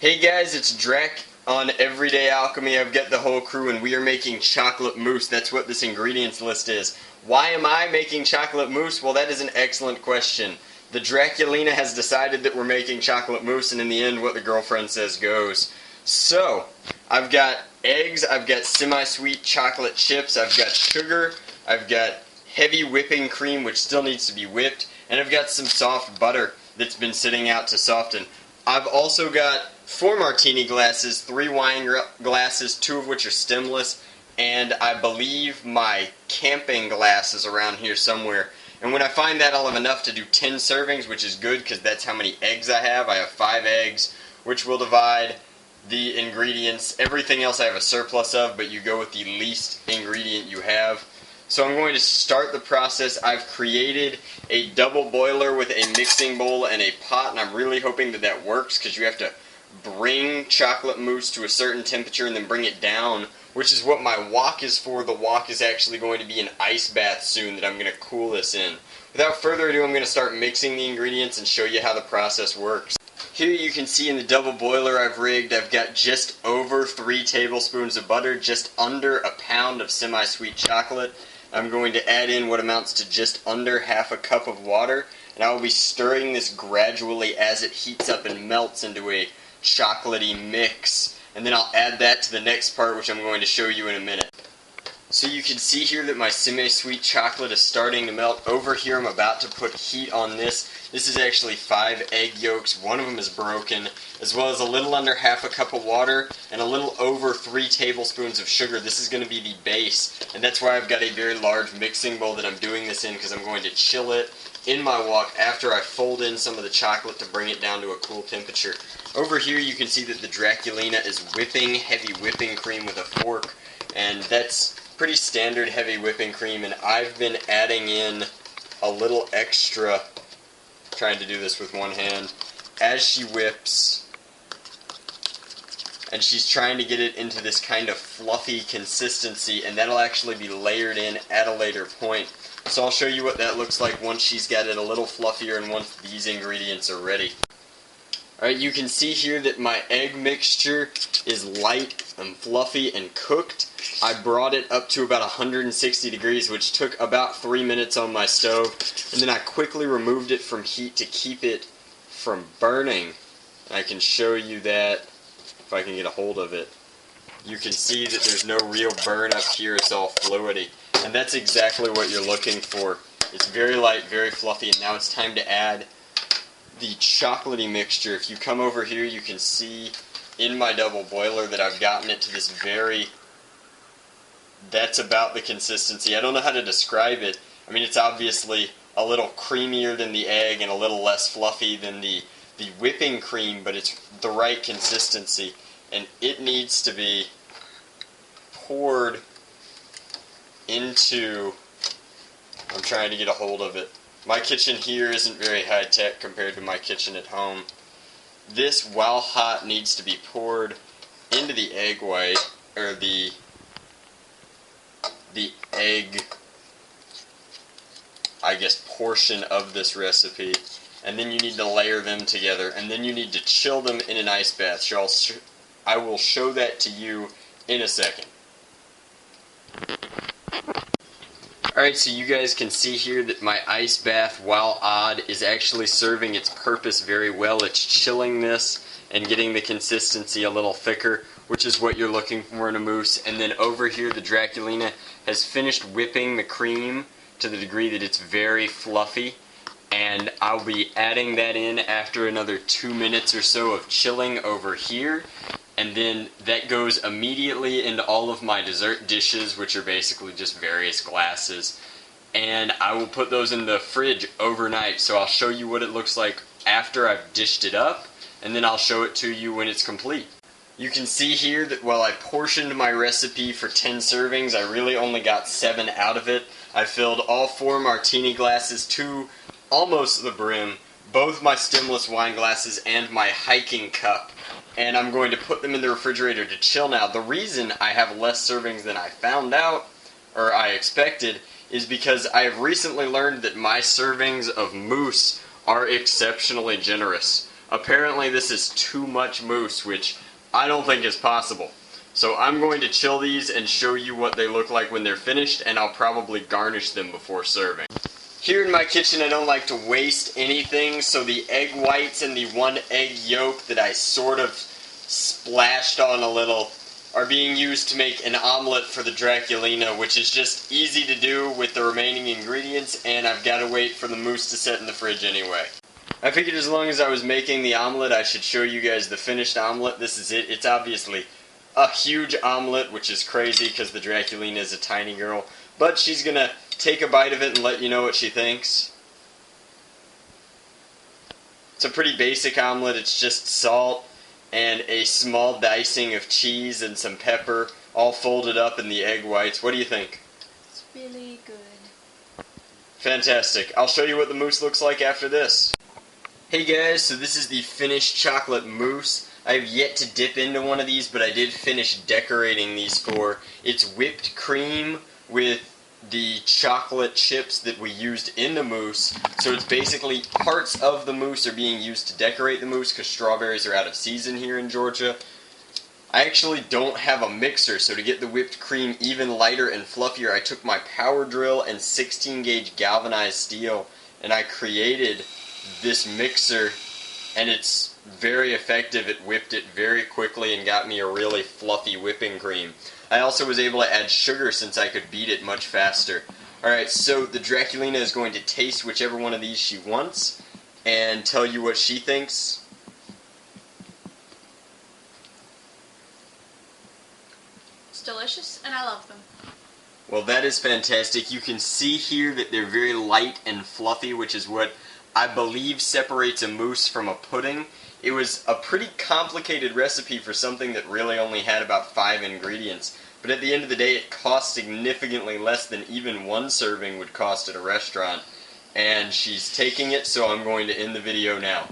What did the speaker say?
Hey guys, it's Drek on Everyday Alchemy. I've got the whole crew and we are making chocolate mousse. That's what this ingredients list is. Why am I making chocolate mousse? Well, that is an excellent question. The Draculina has decided that we're making chocolate mousse, and in the end what the girlfriend says goes. So, I've got eggs, I've got semi-sweet chocolate chips, I've got sugar, I've got heavy whipping cream which still needs to be whipped, and I've got some soft butter that's been sitting out to soften. I've also got 4 martini glasses, 3 wine glasses, 2 of which are stemless, and I believe my camping glass is around here somewhere. And when I find that, I'll have enough to do 10 servings, which is good because that's how many eggs I have. I have 5 eggs, which will divide the ingredients. Everything else I have a surplus of, but you go with the least ingredient you have. So I'm going to start the process. I've created a double boiler with a mixing bowl and a pot, and I'm really hoping that that works because you have to bring chocolate mousse to a certain temperature and then bring it down, which is what my wok is for. The wok is actually going to be an ice bath soon that I'm going to cool this in. Without further ado, I'm going to start mixing the ingredients and show you how the process works. Here you can see in the double boiler I've rigged, I've got just over 3 tablespoons of butter, just under a pound of semi-sweet chocolate. I'm going to add in what amounts to just under half a cup of water, and I will be stirring this gradually as it heats up and melts into a chocolatey mix, and then I'll add that to the next part, which I'm going to show you in a minute. So you can see here that my semi-sweet chocolate is starting to melt. Over here I'm about to put heat on this. This is actually 5 egg yolks, one of them is broken, as well as a little under half a cup of water and a little over 3 tablespoons of sugar. This is going to be the base, and that's why I've got a very large mixing bowl that I'm doing this in, because I'm going to chill it in my wok after I fold in some of the chocolate to bring it down to a cool temperature. Over here you can see that the Draculina is whipping heavy whipping cream with a fork, and that's pretty standard heavy whipping cream, and I've been adding in a little extra, trying to do this with one hand, as she whips, and she's trying to get it into this kind of fluffy consistency, and that'll actually be layered in at a later point. So I'll show you what that looks like once she's got it a little fluffier and once these ingredients are ready. Alright, you can see here that my egg mixture is light and fluffy and cooked. I brought it up to about 160 degrees, which took about 3 minutes on my stove, and then I quickly removed it from heat to keep it from burning. And I can show you that if I can get a hold of it. You can see that there's no real burn up here, it's all fluidy. And that's exactly what you're looking for. It's very light, very fluffy, and now it's time to add the chocolatey mixture. If you come over here, you can see in my double boiler that I've gotten it to this that's about the consistency. I don't know how to describe it. I mean, it's obviously a little creamier than the egg and a little less fluffy than the whipping cream, but it's the right consistency, and it needs to be poured into, I'm trying to get a hold of it. My kitchen here isn't very high-tech compared to my kitchen at home. This, while hot, needs to be poured into the egg white, or the egg, I guess, portion of this recipe. And then you need to layer them together, and then you need to chill them in an ice bath. So I will show that to you in a second. Alright, so you guys can see here that my ice bath, while odd, is actually serving its purpose very well. It's chilling this and getting the consistency a little thicker, which is what you're looking for in a mousse. And then over here, the Draculina has finished whipping the cream to the degree that it's very fluffy, and I'll be adding that in after another 2 minutes or so of chilling over here. And then that goes immediately into all of my dessert dishes, which are basically just various glasses. And I will put those in the fridge overnight, so I'll show you what it looks like after I've dished it up, and then I'll show it to you when it's complete. You can see here that while I portioned my recipe for 10 servings, I really only got 7 out of it. I filled all 4 martini glasses to almost the brim, both my stemless wine glasses and my hiking cup, and I'm going to put them in the refrigerator to chill now. The reason I have less servings than I found out, or I expected, is because I have recently learned that my servings of mousse are exceptionally generous. Apparently this is too much mousse, which I don't think is possible. So I'm going to chill these and show you what they look like when they're finished, and I'll probably garnish them before serving. Here in my kitchen I don't like to waste anything, so the egg whites and the one egg yolk that I sort of splashed on a little are being used to make an omelette for the Draculina, which is just easy to do with the remaining ingredients, and I've got to wait for the mousse to set in the fridge anyway. I figured as long as I was making the omelette, I should show you guys the finished omelette. This is it. It's obviously a huge omelette, which is crazy because the Draculina is a tiny girl, but she's gonna take a bite of it and let you know what she thinks. It's a pretty basic omelette. It's just salt and a small dicing of cheese and some pepper, all folded up in the egg whites. What do you think? It's really good. Fantastic. I'll show you what the mousse looks like after this. Hey guys, so this is the finished chocolate mousse. I have yet to dip into one of these, but I did finish decorating these for. It's whipped cream with the chocolate chips that we used in the mousse. So it's basically parts of the mousse are being used to decorate the mousse because strawberries are out of season here in Georgia. I actually don't have a mixer, so to get the whipped cream even lighter and fluffier, I took my power drill and 16 gauge galvanized steel and I created this mixer, and it's very effective. It whipped it very quickly and got me a really fluffy whipping cream. I also was able to add sugar since I could beat it much faster. Alright, so the Draculina is going to taste whichever one of these she wants and tell you what she thinks. It's delicious, and I love them. Well, that is fantastic. You can see here that they're very light and fluffy, which is what I believe separates a mousse from a pudding. It was a pretty complicated recipe for something that really only had about 5 ingredients. But at the end of the day, it cost significantly less than even one serving would cost at a restaurant. And she's taking it, so I'm going to end the video now.